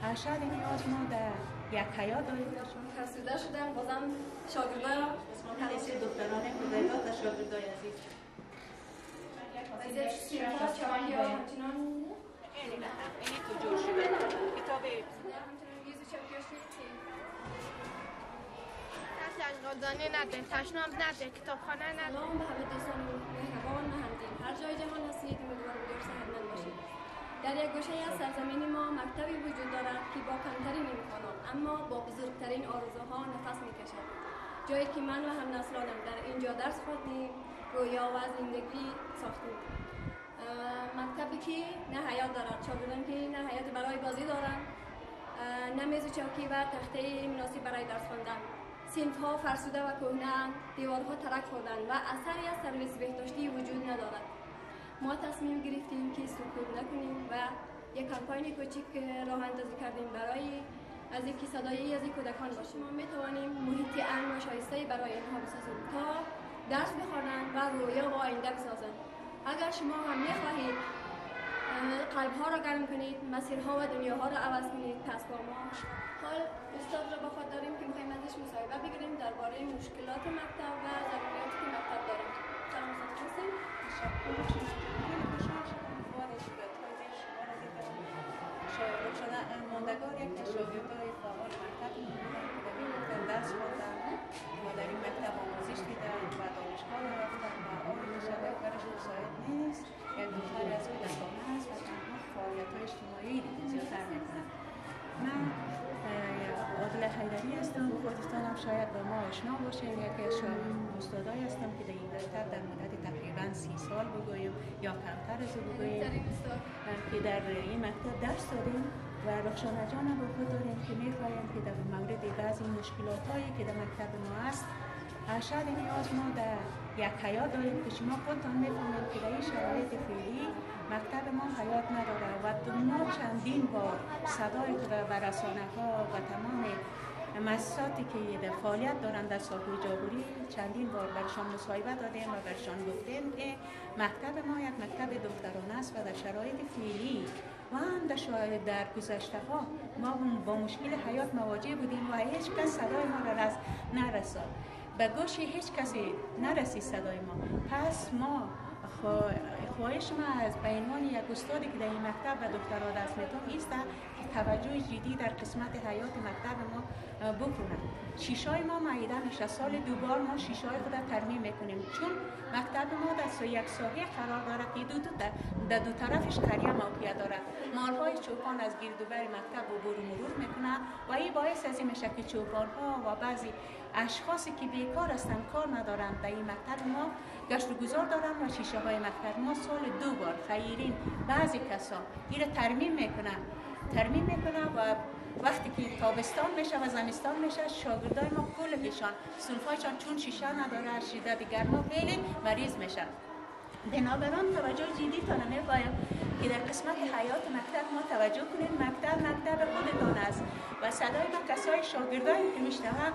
ارشد نیاز ما در یک حیات داریم. فرسوده شدن بازم شاگردای تدریس دکترانه مدرسات و شاگردای عزیز. وضعیت سینفا چاپی ها همچنان اینی تو جور شده کتاب همچنان گیز چاپی ها شده قلدانی نده، تشناب نده، کتابخانه نده. سلام به همه دوستان مهربان و همدل هر جای جهان هستید امیدوارم بسیار صحتمند باشید. در یک گوشه از سرزمین ما مکتبی وجود دارد که با کمترین امکانات اما با بزرگترین آرزوها نفس میکشد. جایی که من و همنسلانم در اینجا درس خوردیم، رویا و زندگی ساختیم. مکتبی که نه حیاط دارد، شاگردان که نه حیاط برای بازی دارند، نه میز و چوکی و تخته مناسب برای درس خواندن. صنف‌ها فرسوده و کهنه، دیوارها ترک خوردند و اثری از سرویس بهداشتی وجود ندارد. ما تصمیم گرفتیم که سکوت نکنیم و یک کمپاین کوچیک راه اندازی کردیم برای از اینکه صدایی از کودکان باشیم. ما میتوانیم محیط امن و شایسته برای اینها بسازیم تا درس بخوانند و رویا و آینده بسازند. اگر شما هم میخواهید قلب‌ها را گرم کنید، مسیرها و دنیاها را عوض کنید، پس با ما حال استاد را با خود داریم که میخوایم ازش مصاحبه بگیریم درباره مشکلات مکتب و ضروریاتی که مکتب داریم. سلام استاد هستیم. تشکر. خیلی خوشحال شدم وارد شدم شما را دیدم. شاگرد شدن ماندگار یک شاگردای فعال مکتب بودم که در این مکتب درس خوردم و در این مکتب آموزش دیدم و دانشگاه رفتم و آن شده برش مساعد نیست. یک دختری از کودکانه است و تنها فعالیت‌های اجتماعی زیادتر می‌کنم. من عادل حیدری هستم. خودتانم شاید با ما آشنا باشه. یکی از استادایی هستم که در این مکتب در مدت تقریبا 30 سال بگویم یا کمتر از بگویم که در این مکتب درس دادیم و رخشانه جان با خود داریم که می‌خوایم که در مورد بعضی مشکلات‌هایی که در مکتب ما است ارشد نیاز ما در یک حیات داریم که شما خودتان می‌فهمید که در این شرایط فعلی مکتب ما حیات نداره و ما چندین بار صدای خود بر رسانه‌ها و تمام مؤسساتی که در فعالیت دارند در ساحه جاغوری چندین بار برشان مصاحبه دادیم و برشان گفتیم که مکتب ما یک مکتب دخترانه است و در شرایط فعلی و هم در گذشته ها ما با مشکل حیات مواجه بودیم و هیچ کس صدای ما را نرساند. به گوش هیچ کسی نرسید صدای ما. پس ما خواهش ما از به عنوان یک استادی که در این مکتب و دکترا درس میتونم ایست که توجه جدی در قسمت حیات مکتب ما بکنند. شیشای ما معیدن میشه. سال دوبار ما شیشای خود ترمیم میکنیم چون مکتب ما در یک ساحه قرار داره که در دو طرفش قریه موقعیت داره. مارهای چوپان از گرد و بر مکتب عبور و مرور میکنن و این باعث از این میشه که چوپان ها و بعضی اشخاصی که بیکار هستند کار ندارند در این مکتب ما گشت و گذار دارند و شیشه های مکتب ما سال دوبار خیرین بعضی کسان این را ترمیم میکنن و وقتی که تابستان میشه و زمستان میشه شاگردای ما کلشان صنفایشان چون شیشه نداره شدت گرما خیلی مریض میشن. بنابراین توجه جدی تا نمی‌باید که در قسمت حیات مکتب ما توجه کنید. مکتب خودتان است و صدای ما کسای شاگردایی که میشنوند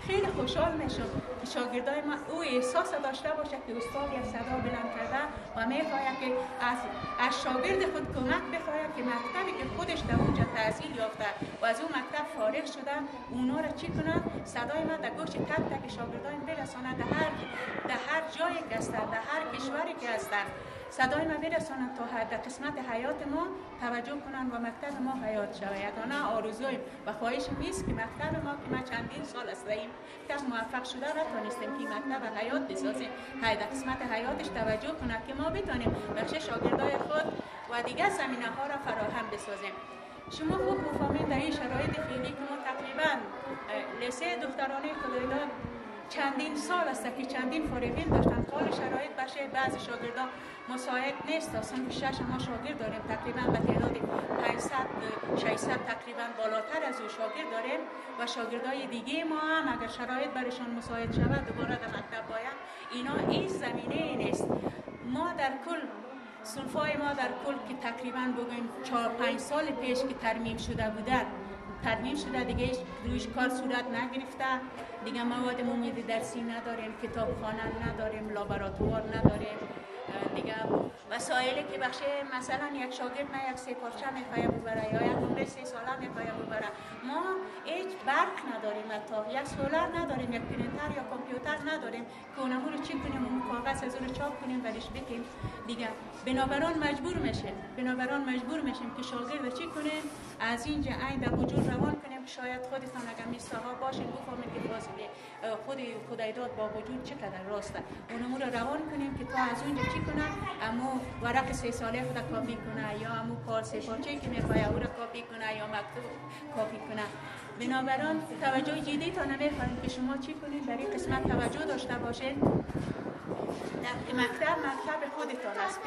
خیلی خوشحال میشم که شاگردای ما او احساس داشته باشه که استاد یک صدا بلند کرده و میخواهد که از شاگرد خود کمک بخواهد که مکتبی که خودش در اونجا تحصیل یافته و از اون مکتب فارغ شده اونا را چی کنند صدای ما در گوش تک تک شاگردان برساند در هر جایی که هستند در هر کشوری که هستند صدای ما برسانند تا در قسمت حیات ما توجه کنند و مکتب ما حیات شود. یگانه آرزویم و خواهشم است که مکتب ما که ما چندین سال هستیم که موفق شده را تونستیم که مکتب حیات بسازیم در قسمت حیاتش توجه کنند که ما بتونیم بخش شاگردای خود و دیگر زمینه ها را فراهم بسازیم. شما خوب مفهمید در این شرایط فعلی که ما تقریبا لیسه دخترانه خدایداد چندین سال است که چندین فارغین داشتن حال شرایط باشه بعضی شاگردان مساعد نیست. اصلا شش ما شاگرد داریم تقریبا به تعداد 500 600 تقریبا بالاتر از او شاگرد داریم و شاگردای دیگه ما هم اگر شرایط برشان مساعد شود دوباره در مکتب باید اینا این زمینه نیست. ما در کل صنفای ما در کل که تقریبا بگویم 4-5 سال پیش که ترمیم شده دیگه رویش کار صورت نگرفته دیگه مواد مفید درسی نداریم کتابخانه نداریم لابراتوار نداریم دیگه وسایلی که بخش مثلا یک شاگرد ما یک سه پارچه میخواد ببره یا یک عمر 3 ساله میخواد ببره، ما هیچ برق نداریم، حتی یک سولار نداریم، یک پرینتر یا کامپیوتر نداریم که اونمو رو چی کنیم، اون کاغذ از اون چاپ کنیم ولیش بکیم دیگه. بنابراین مجبور میشیم که شاگرد چی کنیم، از اینجا عین وجود روان کنیم. شاید خودتان اگر میستاها باشین بفهمید که فاصله خدایداد با وجود چقدر راسته، اونمو رو روان کنیم که تا از اونجا چی کنه، امو ورق 3 ساله خود کاپی کنه یا امو کار 3 پارچه‌ای که میخواد او رو کاپی کنه یا مکتوب کاپی کنه. بنابراین توجه جدی تا نمیخوایم که شما چی کنید، در این قسمت توجه داشته باشید. مکتب خودتان است،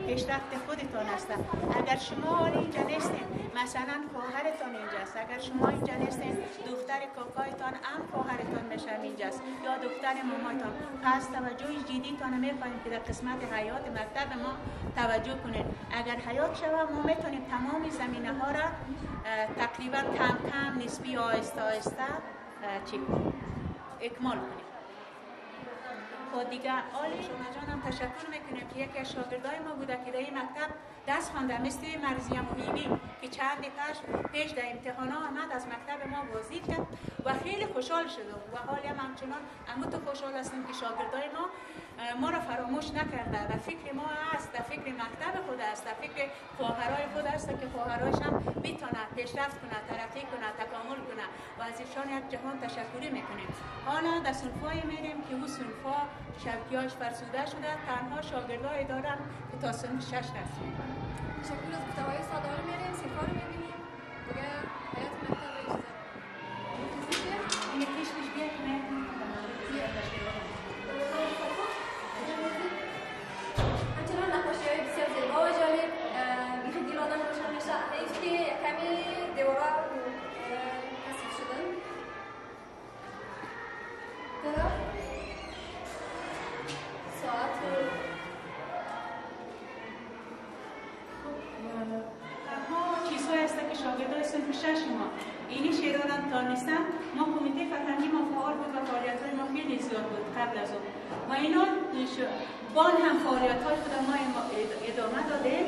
پیشرفت خودتان است. اگر شما حال اینجا نیستین، مثلا خواهرتان اینجاست، اگر شما اینجا نیستین دختر کاکایتان هم خواهرتان میشه اینجاست یا دختر مامایتان، پس توجه جدی تا نمیخوایم که در قسمت حیات مکتب ما توجه کنید. اگر حیات شود ما میتونیم تمام زمینه ها را تقریبا کم نسبی آهسته چی کنیم، اکمال کنیم. خود دیگه آلی شما جانم تشکر میکنیم که یکی از شاگردای ما بوده که در این مکتب دست خوانده، مثل مرزیه محیبی که چند پیش در امتحانا آمد از مکتب ما بازدید کرد و خیلی خوشحال شد و حالی هم همچنان تو خوشحال هستیم که شاگردای ما را فراموش نکرده و فکر ما است، در فکر مکتب خود است، در فکر خواهرای خود است که خواهرایش هم بتونه پیشرفت کنه، ترقی کنه، تکامل کنه و از ایشان یک جهان تشکری میکنیم. حالا در صنفایی میریم که او صنفا شبکیاش فرسوده شده، تنها شاگردای دارن که تا صنف 6 هستیم. تشکر از محتوای ساده رو میاریم، صنفا رو میبینیم دیگه حیات مکتب رو اجازه این پیش بیا که همچنان نقاشی های بسیار زیبا و جالب بیخی دیل آدم روشن میشه. حیف که کمی دیوارا کسیف شدن درا ساعت چیزهایی هست که شاگردای صنف 6 ما اینی شیران دانستن. ما کمیته فرهنگی ما فعال بود و فعالیت‌های ما خیلی زیاد بود قبل از اون و اینا بان هم فعالیت‌های خود ما ادامه دادیم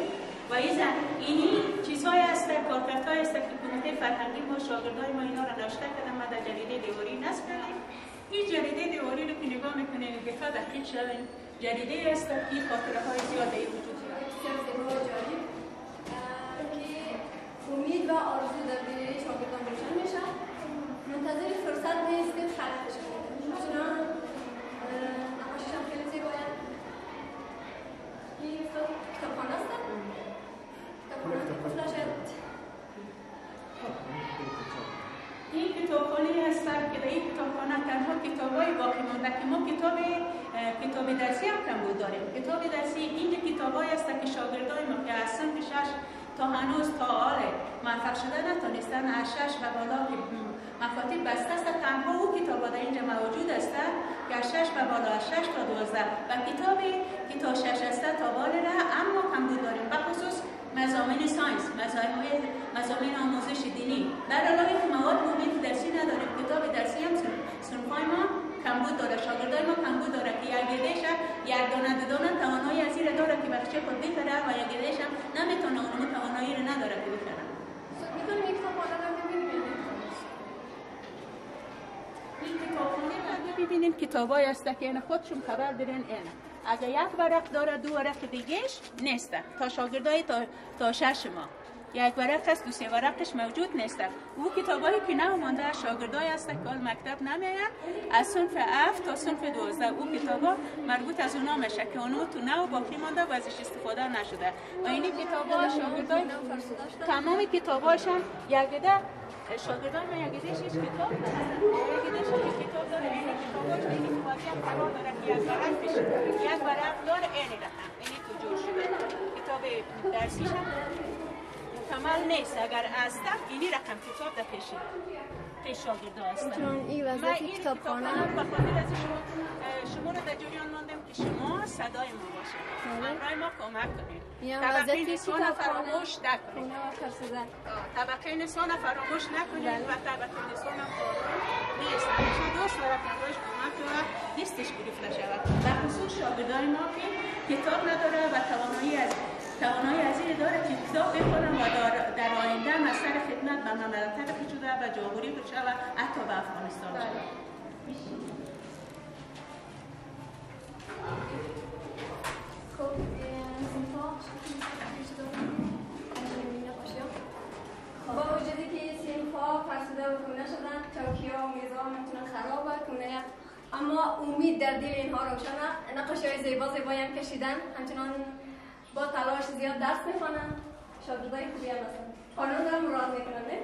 و اینی چیزهایی هست، کارکردهایی هست که کمیته فرهنگی ما شاگردای ما اینا را نوشته کردن و در جریده دیواری نصب کردیم. این جریده دیواری رو که نگاه میکنیم بخواه دقیق شویم، جریده است که خاطره‌های زیاده وجود داره. بسیار زیبا و جالب که امید و آرزو در دل شاگردان روشن میشه. منتظر فرصت نیست که خلق بشه. چنان نقاشیش هم خیلی زیباید. این کتابخانه است. کتابخانه شاید این کتابخانه هست که در این کتابخانه تنها کتاب‌های باقی مانده که ما کتاب درسی هم کمبود داریم. کتاب درسی اینجا کتاب‌هایی هست که شاگردای ما که از صنف 6 تا هنوز تا حال موفق شده نتونستن، از 6 و بالا که مکاتب بسته است، تنها او کتاب‌ها در اینجا موجود است که از 6 و بالا، از 6 تا 12 و کتابی که تا 6 است تا بالا را اما کمبود داریم، به خصوص مضامین ساینس، مضامین آموزش دینی. در علاوه که مواد مفید درسی نداریم، کتاب درسی هم صنفای ما کمبود داره، شاگردای ما کمبود داره که یک گردش یک دانه دو دانه توانایی از این داره که بخشی خود بخره و یک گردش هم نمیتونه اونمو توانایی رو نداره که بخره. میتونیم یک کتابخانه رو ببینیم. این کتابخانه رو ببینیم، کتابایی است که این خودشون خبر دارن اینه. اگر یک ورق داره دو ورق دیگهش نیست تا شاگردای تا 6 ما. یک ورق است، دو سه ورقش موجود نیست. او کتابایی که نو مانده شاگردای است که کل مکتب نمیاین، از صنف 7 تا صنف 12 او کتابا مربوط از اونا میشه که اونو تو نو باقی مانده و ازش استفاده نشده. و این کتابا شاگردای تمام کتاباشون یگده شاگردان ما یگدهش کتاب ندارن. یگدهش کتاب داره، این کتاباش دیگه توضیح قرار داره که یک ورق بشه، یک ورق داره این رقم، این تو جور شده. کتاب درسیش هم مکمل نیست. اگر هستم اینی رقم کتاب در پیش شاگردا هستم. چون این وضعیت کتابخانه به خاطر از شما رو در جریان ماندم که شما صدای ما باشید. همراه ما کمک کنید. طبقه نسوان فراموش نکنید. طبقه نسوان فراموش نکنید و طبقه نسوان هم نیست. همیشه دوست و رفقایش کمک و نیستش گرفته شود. در خصوص شاگردای ما که کتاب نداره و توانایی از این داره که کتاب بخونم و در آینده مسئله خدمت به مملکت شده و جمهوری بشه و حتی به افغانستان شده. با وجودی که صنف‌ها فرسوده و کهنه شدن، چوکی‌ها و میزها میتونن خراب و کهنه، اما امید در دل اینها روشنه. نقاشی‌های زیبا هم کشیدن، همچنان با تلاش زیاد درس میخوانن، شاگردای خوبی هم هستن. قانون دارم مراد میکنن نه؟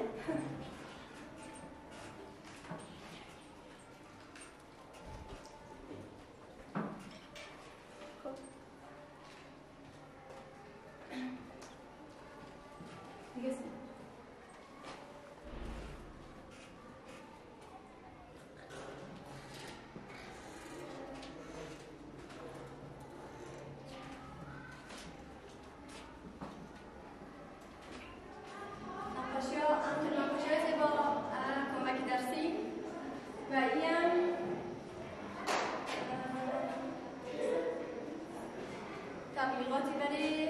تبلیغاتی برای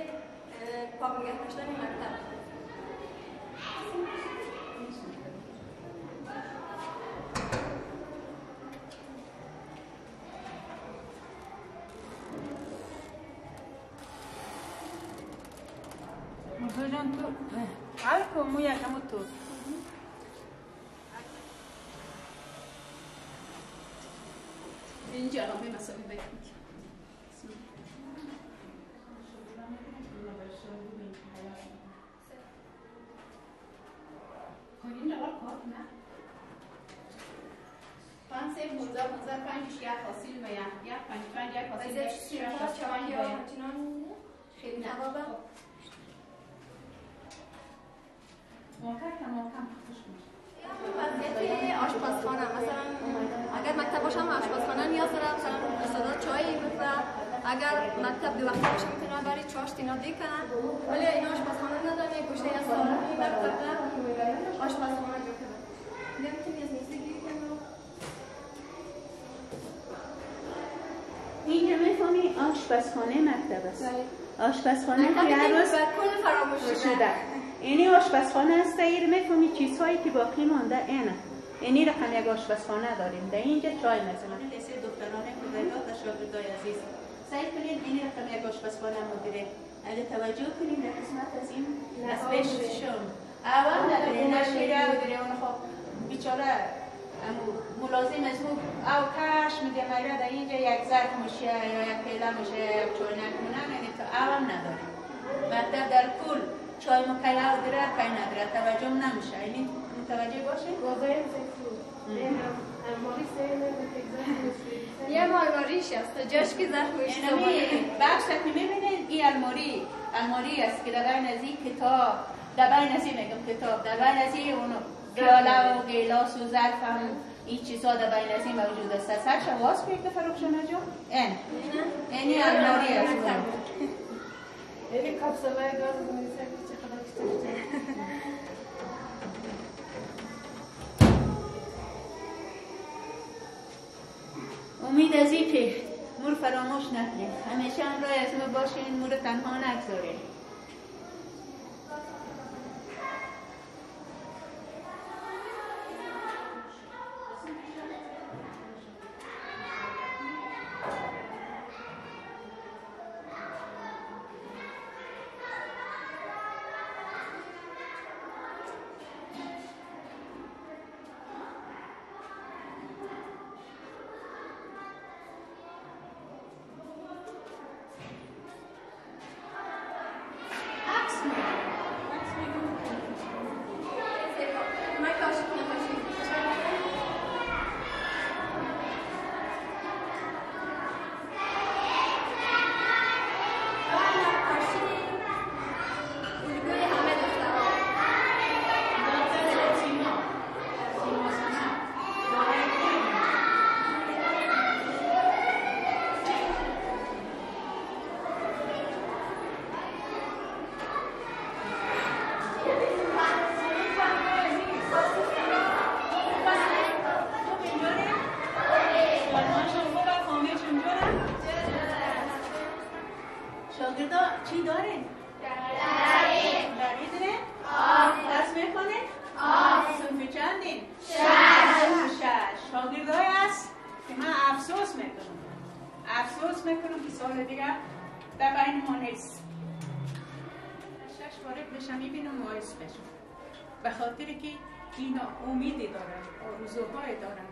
پاک نگه داشتن مکتب. جان تو هر کمو یکمو تو اینجا رو به مساوی بکنید. کنین لغا کار نه؟ 5 3 15 15 5 یک حاصل و یک 5 5 یک حاصل خیلی خوابه. وضعیت آشپزخانه مثلا اگر مکتب باشه هم آشپزخانه نیاز داره، مثلا استاد چای می‌خوره، اگر مکتب دو وقته باشه میتونه برای چاش اینا دیکنن، ولی اینا آشپزخانه نداره. گوشه از سالن مکتب آشپزخانه جو کنه. نمیتونی از نیستی گیری کنه. اینجا میفهمی آشپزخانه مکتب است. آشپزخانه که هر روز کل فراموش شده. اینی آشپزخانه است. ایر میفهمی چیزهایی که باقی مانده اینه. اینی رقم یک آشپزخانه داریم. در اینجا چای مثلا لیسه دخترانه کودکان و شاگردای عزیز سعی کنید اینی رقم یک آشپزخانه مدیره. اگه توجه کنیم در قسمت از این از پیش شم اول نداره نشیره مدیره اون خب بیچاره ملازم از او او کش میگه میره در اینجا یک ظرف میشه یا یک پیله میشه یا یک چاینک مونه میگه تو اول نداره. مکتب در کل چای مکیله داره کای نداره توجه نمیشه. اینی متوجه باشه؟ یه الماریش است جاش که ظرفش بخش که میبینید این الماری است که در نزدیک کتاب در نزدیک میگم کتاب در نزدیک اونو پیاله و گیلاس و ظرف هم این چیزا در نزدیک موجود است. سرش واس کنید که فروخشانه جو اینی الماری است. اینی کپسولای گاز میشه چقدر کشته. امید از این که مور فراموش نکنید. همیشه همراه از ما باشین، مور تنها نگذارید. سال دیگه در بین ما نیست. 6 فارغ بشم میبینم مایز بشم، به خاطر که اینا امیدی دارن، آرزوهای دارن.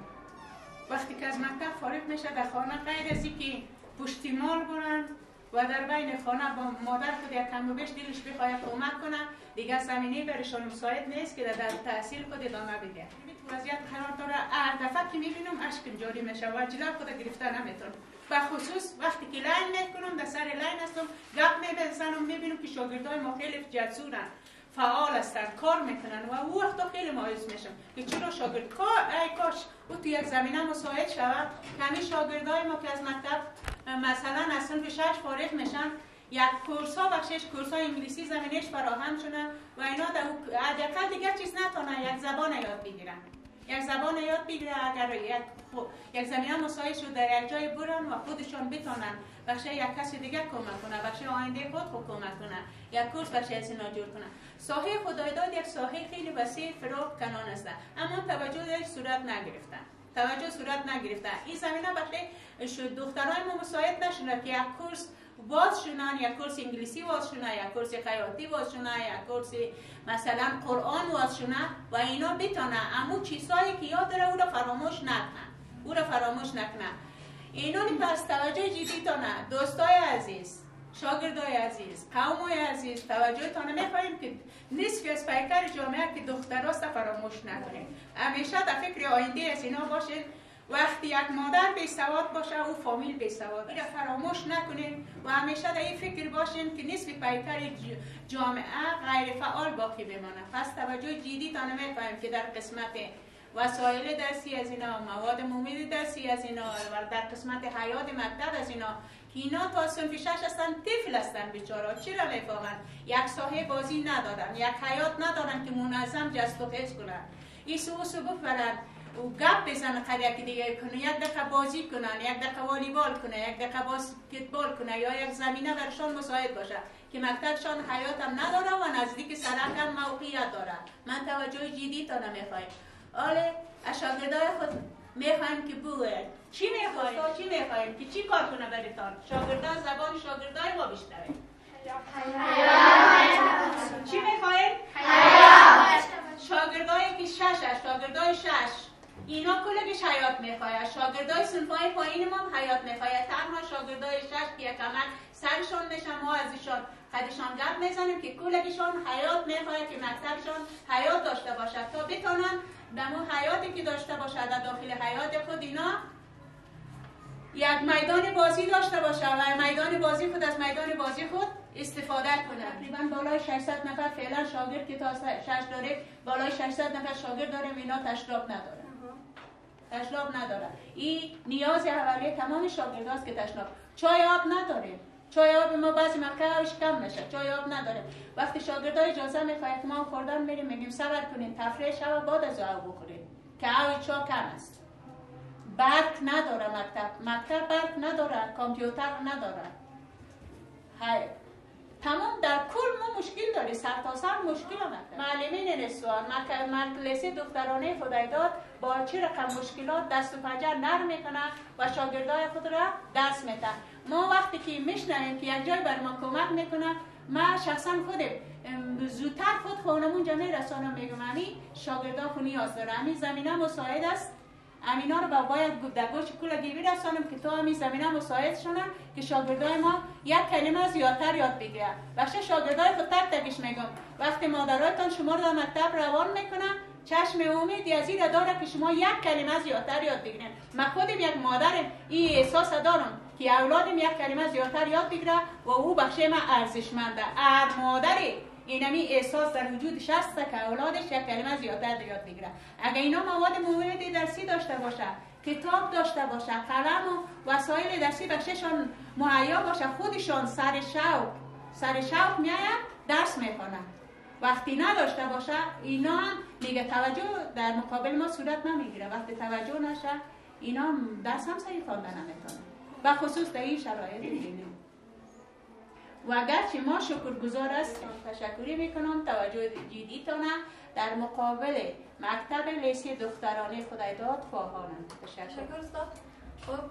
وقتی که از مکتب فارغ میشه در خانه غیر از اینکه پشتیمال برن و در بین خانه با مادر خود یک کم و بیش دلش بخواد کمک کنه، دیگه زمینه برشان مساعد نیست که در تحصیل خود ادامه بده. وضعیت قرار داره، هر دفعه که میبینم اشکم جاری میشه و جلوی خود گرفته نمیتونم. به خصوص وقتی که لین میکنم، در سر لین هستم، گپ میزنم، میبینم که شاگردای ما خیلی جسورن، فعال هستن، کار میکنن و او وقتا خیلی مایوس میشم که چرا شاگرد ای کاش او تو یک زمینه مساعد شود. همین شاگردای ما که از مکتب مثلا از صنف 6 فارغ میشن، یک کورس ها بخشش کورس های انگلیسی زمینش فراهم شونه و اینا حداقل دیگه چیز نتونن، یک زبان یاد بگیرن. یک زبان یاد بگیره، اگر یک زمینه مساعد شد در یک جای برن و خودشان بتونن بخش یک کسی دیگه کمک کنه، بخش آینده خود کمک کنه، یک کورس بخش از اینا جور کنه. ساحه خدایداد یک ساحه خیلی وسیع فراخ کنان است، اما توجه درش صورت نگرفته. این زمینه بخش دخترای ما مساعد نشونه که یک کورس باز شونن، یک کورس انگلیسی باز شونه، یک کورس خیاطی باز شونه، یک کورس مثلا قرآن باز شونه و اینا بتونه اما چیزهایی که یاد داره او را فراموش نکنه. اینا پس توجه جدی تانه، دوستای عزیز، شاگردای عزیز، قومای عزیز، توجهتان میخواهیم که نصف از پیکر جامعه که دختراست فراموش نکنیم. همیشه در فکر آینده از اینا باشین. وقتی یک مادر بی سواد باشه او فامیل بی سواد، این فراموش نکنین و همیشه در این فکر باشین که نصف پیکر جامعه غیر فعال باقی بمانه. پس توجه جدی تانه میخواهیم که در قسمت وسایل درسی از اینا، مواد مفید درسی از اینا و در قسمت حیات مکتب از اینا که اینا تا صنف 6 هستن، طفل هستن بیچارا، چرا میفهمن؟ یک ساحه بازی ندارن، یک حیات ندارن که منظم جست و خیز کنن، این سو بفرن و گپ بزنن خیلی دیگه کنه، یک دقیقه بازی کنن، یک دقیقه والیبال کنه، یک دقیقه باسکتبال کنه یا یک زمینه برشان مساعد باشه که مکتبشان حیات هم نداره و نزدیک سرک هم موقعیت داره. من توجه جدی تا نمیخوایم. آله از شاگردای خود میخوایم که بوه چی میخوایم که چی کار کنه برایتان؟ شاگردان زبان شاگردای ما بیشتره. چی میخوایم؟ شاگردای که 6 شاگردای 6 اینا کلش حیات میخواید. شاگردای صنفای پایین ما حیات میخواید. تنها شاگردای 6 که یکمک سرشان میشن ما از ایشان خودشان گپ میزنیم که کلشان حیات میخواید که مکتبشان حیات داشته باشد تا بتونن دمو حیاتی که داشته باشد در داخل حیات خود اینا یک میدان بازی داشته باشه و میدان بازی خود از میدان بازی خود استفاده کنه. تقریبا بالای 600 نفر فعلا شاگرد که تا 6 داره، بالای 600 نفر شاگرد داریم. اینا تشراب نداره. این نیاز اولیه تمام شاگرداست که تشناب. چای آب نداریم. چای آب ما بعضی موقعش کم میشه. چای آب نداریم. وقتی شاگردا اجازه میخواید که ما خوردن میریم میگیم صبر کنین تفریح شب بعد از آب بخورید که آب چا کم است. برق نداره مکتب برق نداره، کامپیوتر نداره. تمام در کل ما مشکل داری، سرتاسر مشکل مکتب. معلمین نسوان مدرسه دخترانه خدایداد با چه رقم مشکلات دست و پنجه نرم میکنه و شاگردای خود را درس میده. ما وقتی که میشنویم که یک جای بر ما کمک میکنه، ما شخصا خودم زودتر خود خونمون جمعی رسانم میگم همین شاگردان خو نیاز داره، همین زمینه مساعد است. امینا رو باید در گوش کلگی برسانم که تو همین زمینه مساعد شونن که شاگردای ما یک کلمه زیادتر یاد بگیرن. بخش شاگردای خود تکش میگم وقتی مادرایتان شما رو در مکتب روان میکنن چشم امید از این داره که شما یک کلمه زیادتر یاد بگیرین. من خودم یک مادرم این احساس دارم که اولادم یک کلمه زیادتر یاد بگیره و او بخش من ارزشمنده. هر مادری اینمی احساس در وجودش هست که اولادش یک کلمه زیادتر یاد بگیره. اگه اینا مواد مفید درسی داشته باشه، کتاب داشته باشه، قلم و وسایل درسی بخششان مهیا باشه، خودشان سر شوق میاید درس میکنن. وقتی نداشته باشه اینا دیگه توجه در مقابل ما صورت نمیگیره. وقتی توجه نشه اینا درس هم صحیح خواندن نمیتونه. و خصوص در این شرایط دیگه. و اگرچه ما شکرگزار هستیم، تشکری میکنم توجه جدیتانه در مقابل مکتب لیسه دخترانه خدایداد خواهانم. تشکر استاد. خب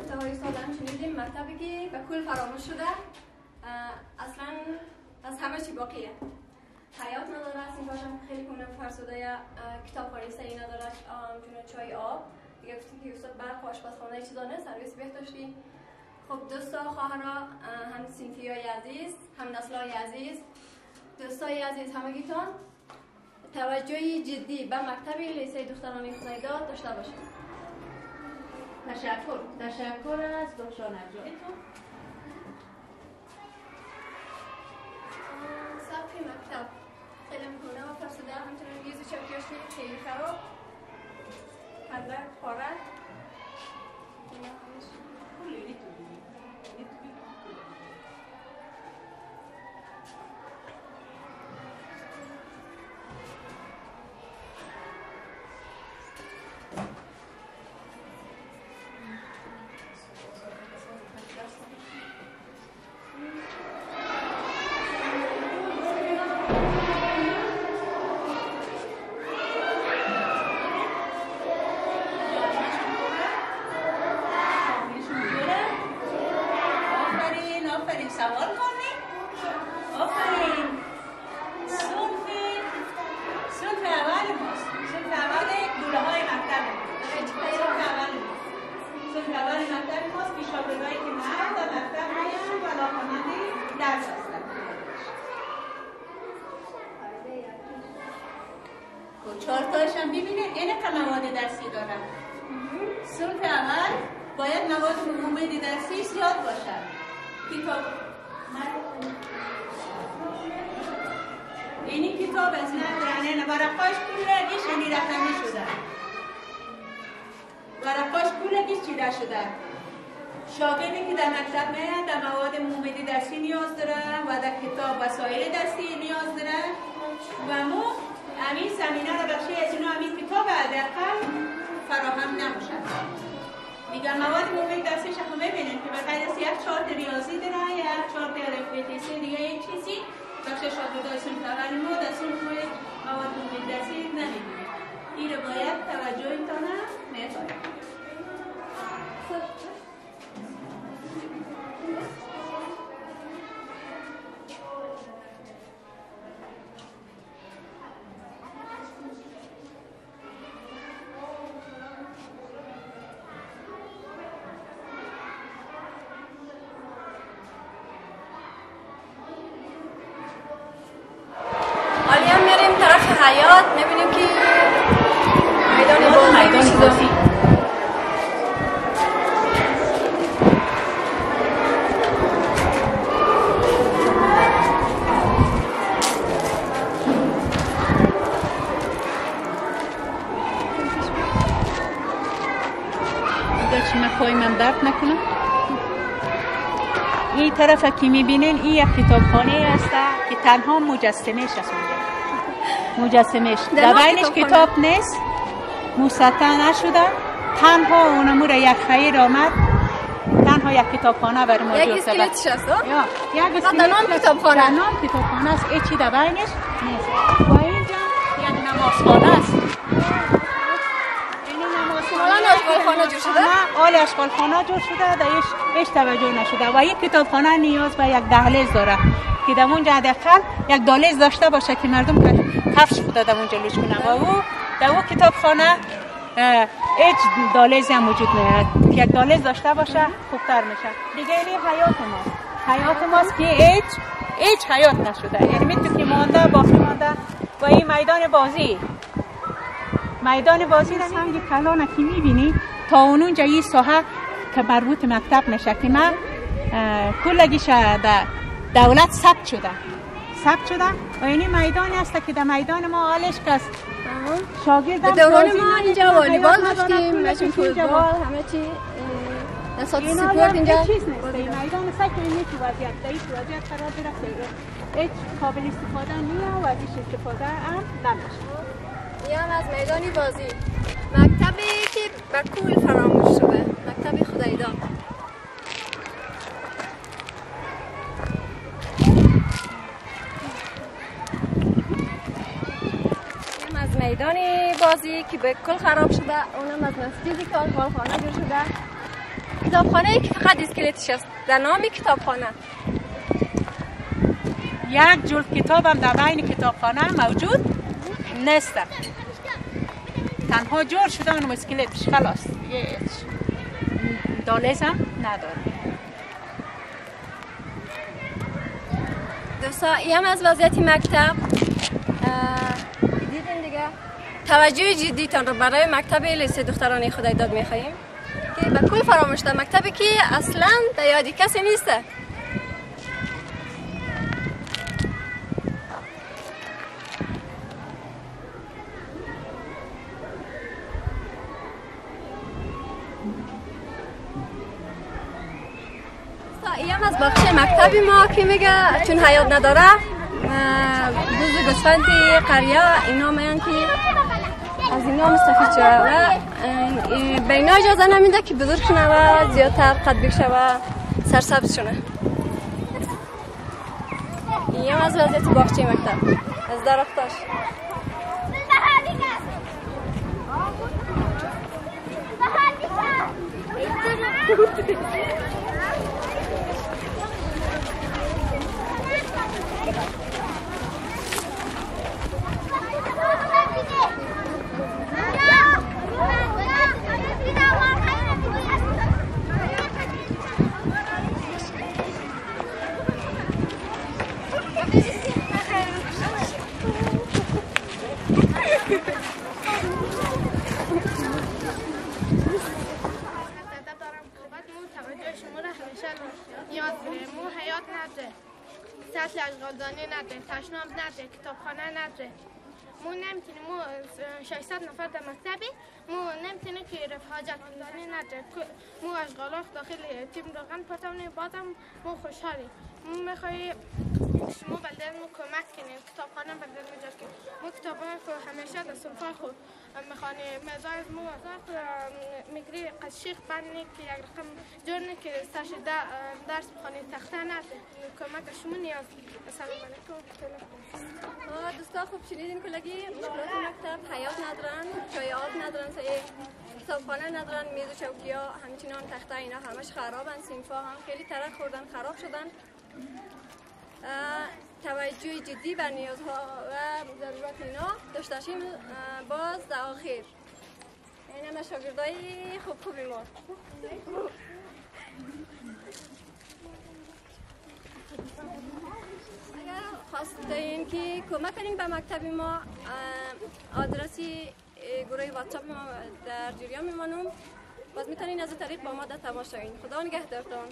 کتاب‌های استاد هم شنیدیم، مکتبی که به کل فراموش شده، اصلا از همه چی باقیه، حیات نداره. از این باشم خیلی کنم فرسوده یا کتابخانه سری نداره، چون چای آب دیگه گفتیم که استاد برق آشپزخانه چیزا نه، سرویس بهداشتی. خب دوستا خواهرا، هم صنفیای عزیز، هم نسلای عزیز، دوستای عزیز، همگیتون توجهی جدی به مکتب لیسه دختران خدایداد داشته باشید. تشکر از دکتر نجاتتون. سقف مکتب خیلی میکنه و فرسوده، همچنان گیز و چوکیاشی خیلی خراب، پنده پاره. چهارتاش هم ببینید اینه که مواد درسی دارن. صنف اول باید مواد عمومی درسی زیاد باشد. کتاب اینی کتاب از نظرانه ورقاش کلگیش اینی رقمی شده، ورقاش کلگیش چیده شده. شاگردی که در مکتب میاد در مواد عمومی درسی نیاز داره و در کتاب وسایل درسی نیاز داره و ما همین زمینه رو بخشی از اینا همین کتاب حداقل فراهم نموشد. دیگر مواد عمومی درسیش هم میبینید که به غیر از یک چارت ریاضی داره، یک چارت ارثمتیک دیگه یک چیزی بخش شاگردای صنف اول ما در صنف مواد عمومی درسی نمیبینید. این رو باید توجهتان می‌کنید. حیات میبینیم که میدان بازی پای من درد نکنم. این طرف که میبینین این یک کتابخانه است که تنها مجسمه‌اش است. مجسمه‌اش در بینش کتاب نیست، مسطح نشده، تنها اونمو را یک خیر آمد، تنها یک کتابخانه برای ما جور کرده. یک اسکلتش است؟ یا یک اسکلت کتابخانه. نام کتابخانه است، هیچی در بینش نیست. و اینجا یک نمازخانه است. آشغالخانه جور شده؟ آل آشغالخانه جور شده، در هیچ توجه نشده و این کتابخانه نیاز به یک دهلیز داره که در اونجا حداقل یک دهلیز داشته باشه که مردم کفش خود در اونجا لوش کنه و او در اون کتابخانه هیچ دهلیزی هم وجود نداره که یک دهلیز داشته باشه خوبتر میشه. دیگه این حیات ماست که هیچ حیات نشده، یعنی میتونه که مانده باقی مانده. و این میدان بازی را هم یک کلانه که میبینی تا اونجا این ساحه که مربوط مکتب میشه که من کلگیش در دولت ثبت شده و این میدانی است که در میدان ما حالش کس شاگردان دوران ما اینجا والیبال داشتیم، مچ فوتبال، همه چی نسات سپورت اینجا میدان سکه اینی تو وضعیت قرار گرفته، هیچ قابل استفاده نیست و هیچ استفاده هم نمیشه. این هم از میدانی بازی، مکتبی که به کل فراموش شده، مکتب خدایداد. این هم از میدانی بازی که به کل خراب شده، اونم از مسجدی که آشغالخانه جور شده کتابخانه ای که فقط اسکلتش است در نام کتابخانه. یک جلد کتاب هم در بین کتابخانه موجود نیست. تنها جور شده اون اسکلتش خلاص. دالیز هم نداره. دوستا این هم از وضعیت مکتب. دیدین دیگه توجه جدیتان رو برای مکتب لیسه دختران خدای داد میخواییم که به کل فراموش ده، مکتبی که اصلا در یادی کسی نیسته. این هم از باغچه مکتبی ما که میگه چون حیات نداره بوز گوسفندی قریه اینا میگن که از اینا مستفید شده و به اینا اجازه نمیده که بزرگ شنه و زیادتر قد بکشه و سرسبز شنه. این هم از وضعیت باغچه مکتب از درختاش. مو حیات نداره، سطل اشغالدانی نداره، تشناب نداره، کتابخانه نداره. مو نمیتونیم، مو 600 نفر در مکتبی، مو نمیتونیم که رفع حاجت دانی نداره. مو اشغالات داخل تیم روغن پرتونی بازم مو خوشحالی. مو میخوایی شما بلدن مو کمک کنیم، کتابخانه بلدن میجاد کنیم. مو کتابخانه خود همیشه در صنفای خود میخوانی مزایز مو وزاق میگری قشیق بندی که یک رقم جورنی که سرشده درس میخوانی تخته نداره. کمک شما نیاز. السلام علیکم. دوستا خوب شنیدین که لگی مشکلات مکتب حیات ندارن، چای آب ندارن، کتابخانه ندارن، میز و چوکی ها همچنان تخته اینا همش خرابن، صنفا هم خیلی ترک خوردن، خراب شدن. توجه جدی بر نیازها و ضرورت اینا داشته باشیم. باز در آخر این همه شاگردای خوبی ما اگر خواستین که کمک کنین به مکتب ما، آدرسی گروه واتساپ ما در جریان میمانم. باز میتونین از طریق با ما در تماس شوین. خدا نگهدارتان.